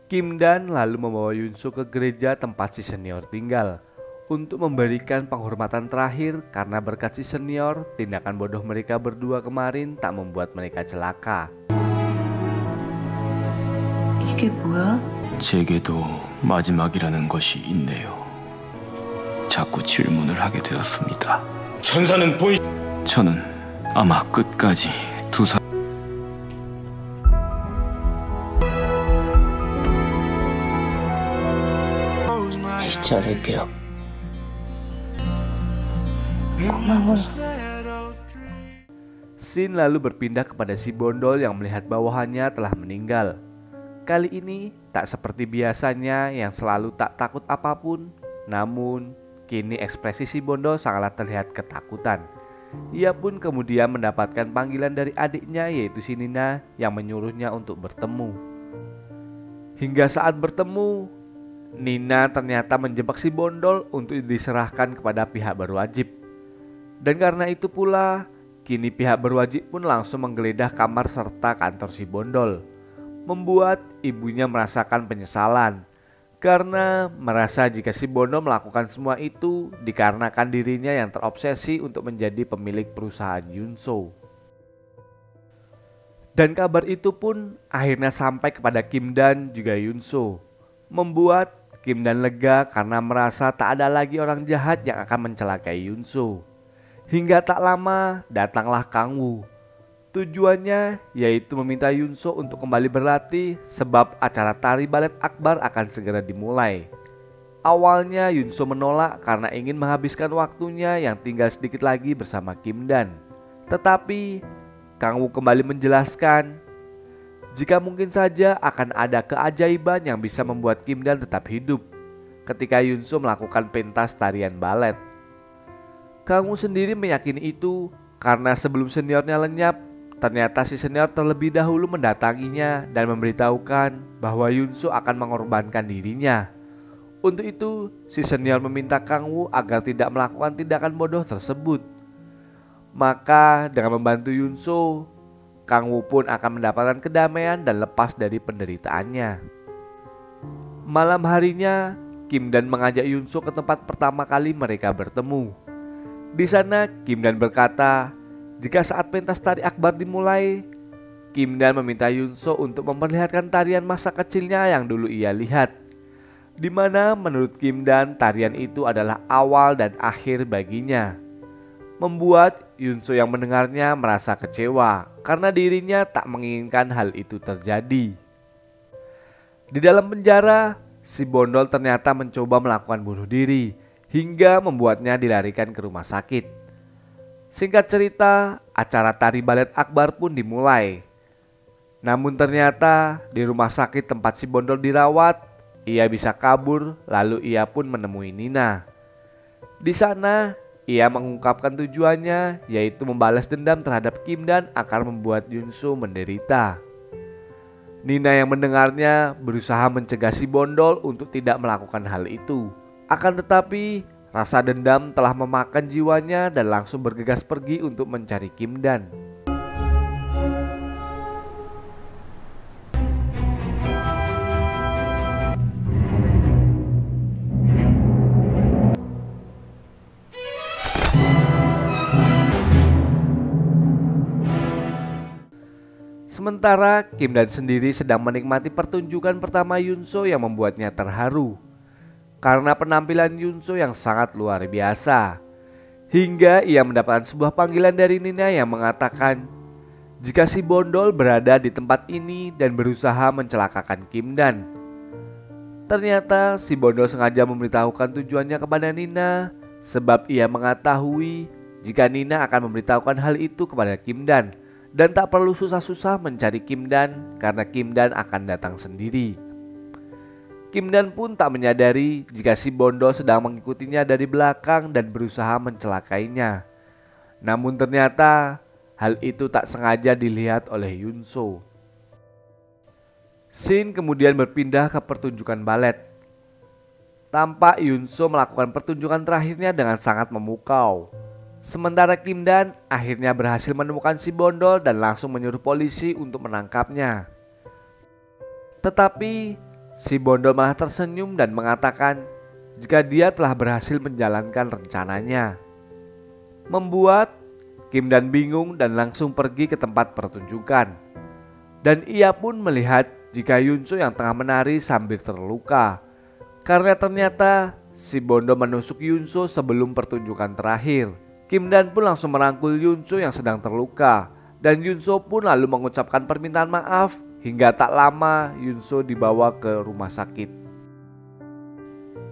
Kim Dan lalu membawa Yunso ke gereja tempat si senior tinggal untuk memberikan penghormatan terakhir karena berkat si senior, tindakan bodoh mereka berdua kemarin tak membuat mereka celaka. 이게 뭐야? 제게도 마지막이라는 것이 있네요. 자꾸 질문을 하게 되었습니다. 천사는 보이... 저는 아마 끝까지 두 사람 잊지 않을게요. 고마워. Shin lalu berpindah kepada si bondol yang melihat bawahannya telah meninggal. Kali ini tak seperti biasanya yang selalu tak takut apapun. Namun kini ekspresi si bondol sangatlah terlihat ketakutan. Ia pun kemudian mendapatkan panggilan dari adiknya yaitu si Nina yang menyuruhnya untuk bertemu. Hingga saat bertemu, Nina ternyata menjebak si bondol untuk diserahkan kepada pihak berwajib. Dan karena itu pula, kini pihak berwajib pun langsung menggeledah kamar serta kantor si bondol, membuat ibunya merasakan penyesalan karena merasa jika si bondol melakukan semua itu dikarenakan dirinya yang terobsesi untuk menjadi pemilik perusahaan Yunso. Dan kabar itu pun akhirnya sampai kepada Kim Dan juga Yunso, membuat Kim Dan lega karena merasa tak ada lagi orang jahat yang akan mencelakai Yunso. Hingga tak lama datanglah Kang Woo. Tujuannya yaitu meminta Yunso untuk kembali berlatih sebab acara tari balet akbar akan segera dimulai. Awalnya Yunso menolak karena ingin menghabiskan waktunya yang tinggal sedikit lagi bersama Kim Dan. Tetapi Kang Woo kembali menjelaskan jika mungkin saja akan ada keajaiban yang bisa membuat Kim Dan tetap hidup ketika Yunso melakukan pentas tarian balet. Kang Woo sendiri meyakini itu karena sebelum seniornya lenyap, ternyata si senior terlebih dahulu mendatanginya dan memberitahukan bahwa Yunso akan mengorbankan dirinya. Untuk itu, si senior meminta Kang Woo agar tidak melakukan tindakan bodoh tersebut. Maka dengan membantu Yunso, Kang Woo pun akan mendapatkan kedamaian dan lepas dari penderitaannya. Malam harinya, Kim Dan mengajak Yunso ke tempat pertama kali mereka bertemu. Di sana Kim Dan berkata, jika saat pentas tari akbar dimulai, Kim Dan meminta Yunso untuk memperlihatkan tarian masa kecilnya yang dulu ia lihat. Di mana menurut Kim Dan tarian itu adalah awal dan akhir baginya. Membuat Yunso yang mendengarnya merasa kecewa karena dirinya tak menginginkan hal itu terjadi. Di dalam penjara, si bondol ternyata mencoba melakukan bunuh diri hingga membuatnya dilarikan ke rumah sakit. Singkat cerita, acara tari balet akbar pun dimulai. Namun ternyata di rumah sakit tempat si bondol dirawat, ia bisa kabur lalu ia pun menemui Nina. Di sana, ia mengungkapkan tujuannya yaitu membalas dendam terhadap Kim Dan akan membuat Yunso menderita. Nina yang mendengarnya berusaha mencegah si bondol untuk tidak melakukan hal itu. Akan tetapi rasa dendam telah memakan jiwanya dan langsung bergegas pergi untuk mencari Kim Dan. Sementara Kim Dan sendiri sedang menikmati pertunjukan pertama Yunso yang membuatnya terharu karena penampilan Yunso yang sangat luar biasa. Hingga ia mendapatkan sebuah panggilan dari Nina yang mengatakan jika si bondol berada di tempat ini dan berusaha mencelakakan Kim Dan. Ternyata si bondol sengaja memberitahukan tujuannya kepada Nina sebab ia mengetahui jika Nina akan memberitahukan hal itu kepada Kim Dan tak perlu susah-susah mencari Kim Dan karena Kim Dan akan datang sendiri. Kim Dan pun tak menyadari jika si bondol sedang mengikutinya dari belakang dan berusaha mencelakainya. Namun ternyata hal itu tak sengaja dilihat oleh Yunso. Shin kemudian berpindah ke pertunjukan balet. Tampak Yunso melakukan pertunjukan terakhirnya dengan sangat memukau. Sementara Kim Dan akhirnya berhasil menemukan si bondol dan langsung menyuruh polisi untuk menangkapnya. Tetapi si Bondol malah tersenyum dan mengatakan jika dia telah berhasil menjalankan rencananya. Membuat Kim Dan bingung dan langsung pergi ke tempat pertunjukan. Dan ia pun melihat jika Yunso yang tengah menari sambil terluka. Karena ternyata si Bondol menusuk Yunso sebelum pertunjukan terakhir. Kim Dan pun langsung merangkul Yunso yang sedang terluka. Dan Yunso pun lalu mengucapkan permintaan maaf hingga tak lama Yunso dibawa ke rumah sakit.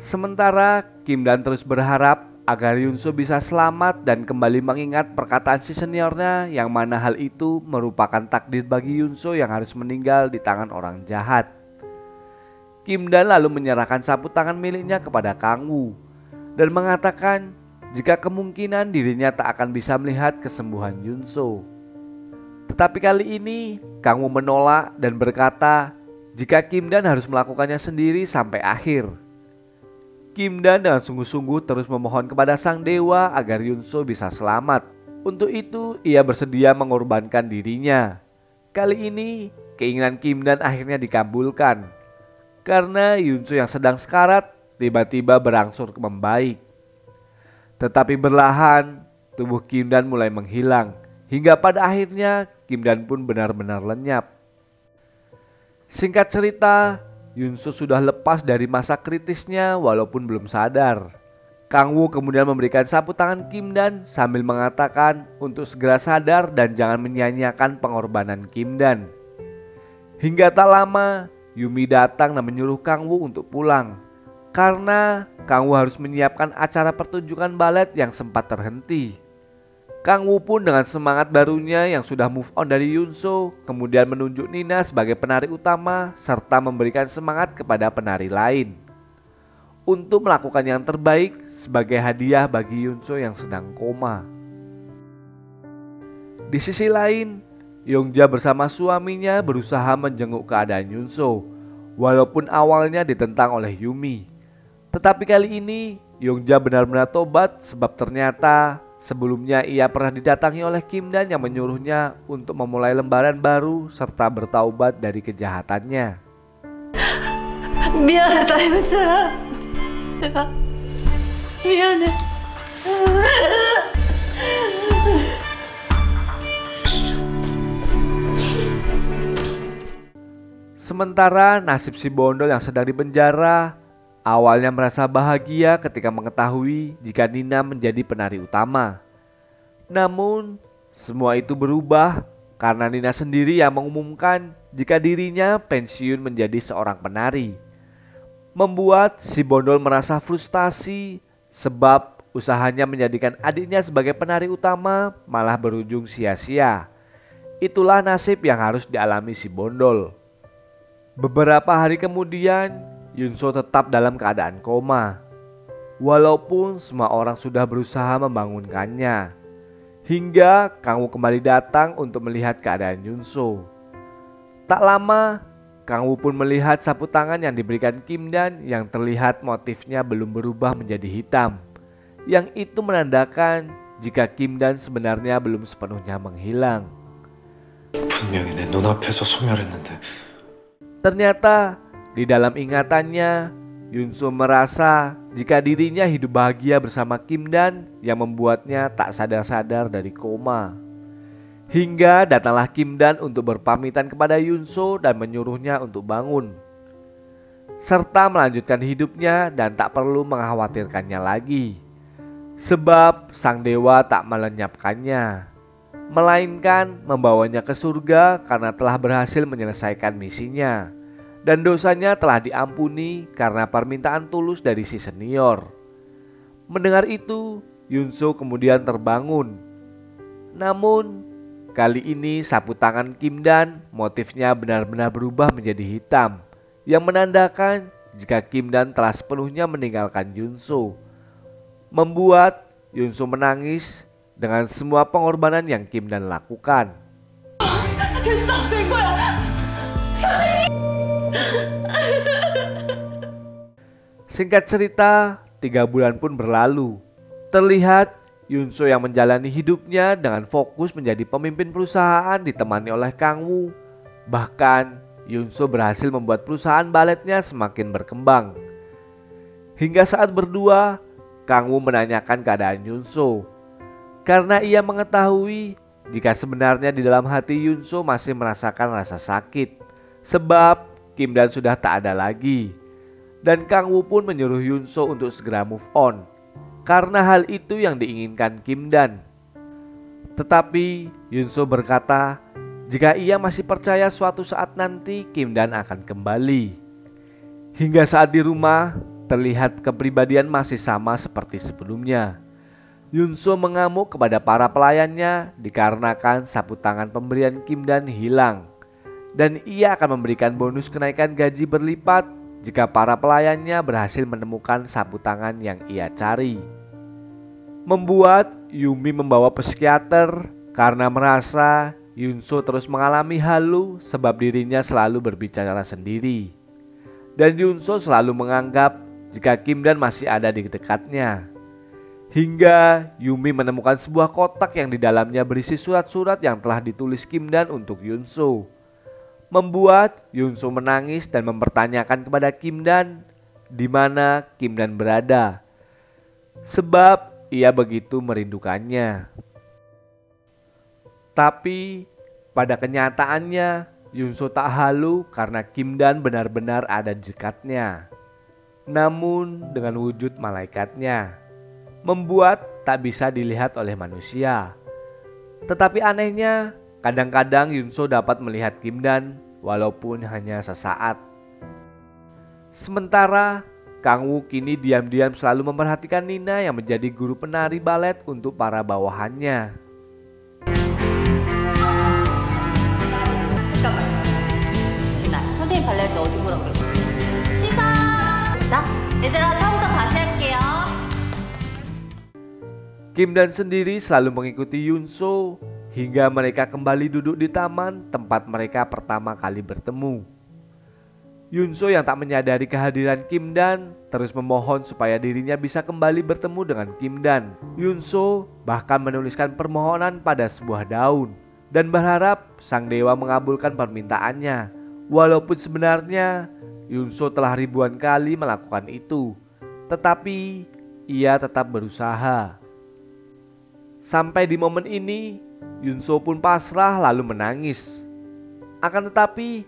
Sementara Kim Dan terus berharap agar Yunso bisa selamat dan kembali mengingat perkataan si seniornya yang mana hal itu merupakan takdir bagi Yunso yang harus meninggal di tangan orang jahat. Kim Dan lalu menyerahkan sapu tangan miliknya kepada Kang Woo dan mengatakan jika kemungkinan dirinya tak akan bisa melihat kesembuhan Yunso. Tetapi kali ini Kang Woo menolak dan berkata jika Kim Dan harus melakukannya sendiri sampai akhir. Kim Dan dengan sungguh-sungguh terus memohon kepada sang dewa agar Yunso bisa selamat. Untuk itu ia bersedia mengorbankan dirinya. Kali ini keinginan Kim Dan akhirnya dikabulkan. Karena Yunso yang sedang sekarat tiba-tiba berangsur membaik. Tetapi perlahan tubuh Kim Dan mulai menghilang. Hingga pada akhirnya Kim Dan pun benar-benar lenyap. Singkat cerita, Yunso sudah lepas dari masa kritisnya walaupun belum sadar. Kang Woo kemudian memberikan sapu tangan Kim Dan sambil mengatakan untuk segera sadar dan jangan menyia-nyiakan pengorbanan Kim Dan. Hingga tak lama Yumi datang dan menyuruh Kang Woo untuk pulang. Karena Kang Woo harus menyiapkan acara pertunjukan balet yang sempat terhenti. Kang Woo pun dengan semangat barunya yang sudah move on dari Yunso kemudian menunjuk Nina sebagai penari utama serta memberikan semangat kepada penari lain untuk melakukan yang terbaik sebagai hadiah bagi Yunso yang sedang koma. Di sisi lain, Yongja bersama suaminya berusaha menjenguk keadaan Yunso walaupun awalnya ditentang oleh Yumi. Tetapi kali ini Yongja benar-benar tobat sebab ternyata sebelumnya ia pernah didatangi oleh Kim Dan yang menyuruhnya untuk memulai lembaran baru serta bertaubat dari kejahatannya. 미안하다 현서야. 내가 미안해. Sementara nasib si Bondol yang sedang dipenjara awalnya merasa bahagia ketika mengetahui jika Nina menjadi penari utama. Namun semua itu berubah karena Nina sendiri yang mengumumkan jika dirinya pensiun menjadi seorang penari. Membuat si Bondol merasa frustasi sebab usahanya menjadikan adiknya sebagai penari utama malah berujung sia-sia. Itulah nasib yang harus dialami si Bondol. Beberapa hari kemudian Yunso tetap dalam keadaan koma. Walaupun semua orang sudah berusaha membangunkannya. Hingga Kang Woo kembali datang untuk melihat keadaan Yunso. Tak lama Kang Woo pun melihat sapu tangan yang diberikan Kim Dan yang terlihat motifnya belum berubah menjadi hitam. Yang itu menandakan jika Kim Dan sebenarnya belum sepenuhnya menghilang. 분명히 내 눈앞에서 소멸했는데. Ternyata di dalam ingatannya Yunso merasa jika dirinya hidup bahagia bersama Kim Dan yang membuatnya tak sadar-sadar dari koma. Hingga datanglah Kim Dan untuk berpamitan kepada Yunso dan menyuruhnya untuk bangun. Serta melanjutkan hidupnya dan tak perlu mengkhawatirkannya lagi. Sebab sang dewa tak melenyapkannya. Melainkan membawanya ke surga karena telah berhasil menyelesaikan misinya. Dan dosanya telah diampuni karena permintaan tulus dari si senior. Mendengar itu, Yunso kemudian terbangun. Namun, kali ini sapu tangan Kim Dan motifnya benar-benar berubah menjadi hitam. Yang menandakan jika Kim Dan telah sepenuhnya meninggalkan Yunso. Membuat Yunso menangis dengan semua pengorbanan yang Kim Dan lakukan. Singkat cerita, 3 bulan pun berlalu. Terlihat Yunso yang menjalani hidupnya dengan fokus menjadi pemimpin perusahaan ditemani oleh Kang Woo. Bahkan Yunso berhasil membuat perusahaan baletnya semakin berkembang. Hingga saat berdua, Kang Woo menanyakan keadaan Yunso. Karena ia mengetahui jika sebenarnya di dalam hati Yunso masih merasakan rasa sakit. Sebab Kim Dan sudah tak ada lagi. Dan Kang Woo pun menyuruh Yunso untuk segera move on. Karena hal itu yang diinginkan Kim Dan. Tetapi Yunso berkata, jika ia masih percaya suatu saat nanti Kim Dan akan kembali. Hingga saat di rumah, terlihat kepribadian masih sama seperti sebelumnya. Yunso mengamuk kepada para pelayannya dikarenakan sapu tangan pemberian Kim Dan hilang. Dan ia akan memberikan bonus kenaikan gaji berlipat jika para pelayannya berhasil menemukan sapu tangan yang ia cari. Membuat Yumi membawa psikiater karena merasa Yunso terus mengalami halu sebab dirinya selalu berbicara sendiri. Dan Yunso selalu menganggap jika Kim Dan masih ada di dekatnya. Hingga Yumi menemukan sebuah kotak yang di dalamnya berisi surat-surat yang telah ditulis Kim Dan untuk Yunso. Membuat Yunso menangis dan mempertanyakan kepada Kim Dan di mana Kim Dan berada. Sebab ia begitu merindukannya. Tapi pada kenyataannya Yunso tak halu karena Kim Dan benar-benar ada di dekatnya. Namun dengan wujud malaikatnya, membuat tak bisa dilihat oleh manusia. Tetapi anehnya, kadang-kadang Yunso dapat melihat Kim Dan walaupun hanya sesaat. Sementara Kang Woo kini diam-diam selalu memperhatikan Nina yang menjadi guru penari balet untuk para bawahannya. 잠깐만. 나 선생님 발레할 때 어디 보라고 했어? 시작! 자, 얘들아 처음부터 다시 할게요. Kim Dan sendiri selalu mengikuti Yunso hingga mereka kembali duduk di taman tempat mereka pertama kali bertemu. Yunso yang tak menyadari kehadiran Kim Dan terus memohon supaya dirinya bisa kembali bertemu dengan Kim Dan. Yunso bahkan menuliskan permohonan pada sebuah daun dan berharap sang dewa mengabulkan permintaannya. Walaupun sebenarnya Yunso telah ribuan kali melakukan itu, tetapi ia tetap berusaha. Sampai di momen ini, Yunso pun pasrah lalu menangis. Akan tetapi,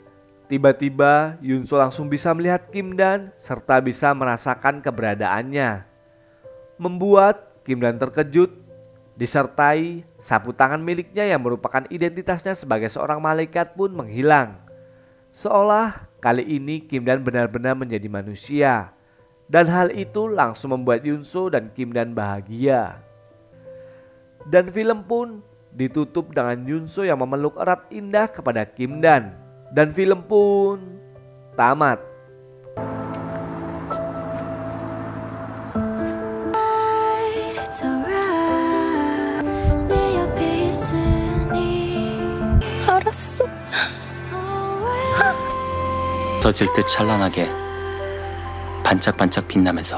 tiba-tiba Yunso langsung bisa melihat Kim Dan serta bisa merasakan keberadaannya. Membuat Kim Dan terkejut, disertai sapu tangan miliknya yang merupakan identitasnya sebagai seorang malaikat pun menghilang. Seolah kali ini Kim Dan benar-benar menjadi manusia. Dan hal itu langsung membuat Yunso dan Kim Dan bahagia. Dan film pun ditutup dengan Yunso yang memeluk erat indah kepada Kim Dan. Dan film pun tamat. 알았어. 떠질 때 찬란하게 반짝반짝 빛나면서